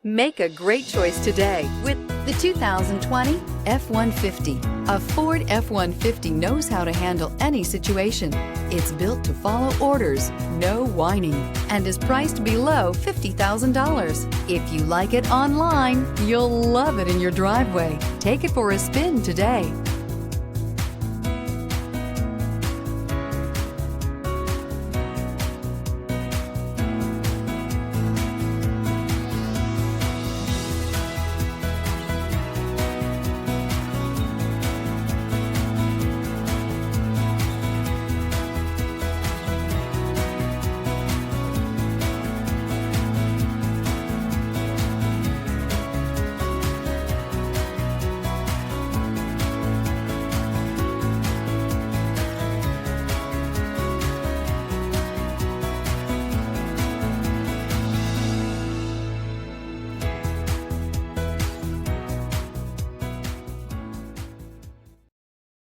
Make a great choice today with the 2020 F-150. A Ford F-150 knows how to handle any situation. It's built to follow orders, no whining, and is priced below $50,000. If you like it online, you'll love it in your driveway. Take it for a spin today.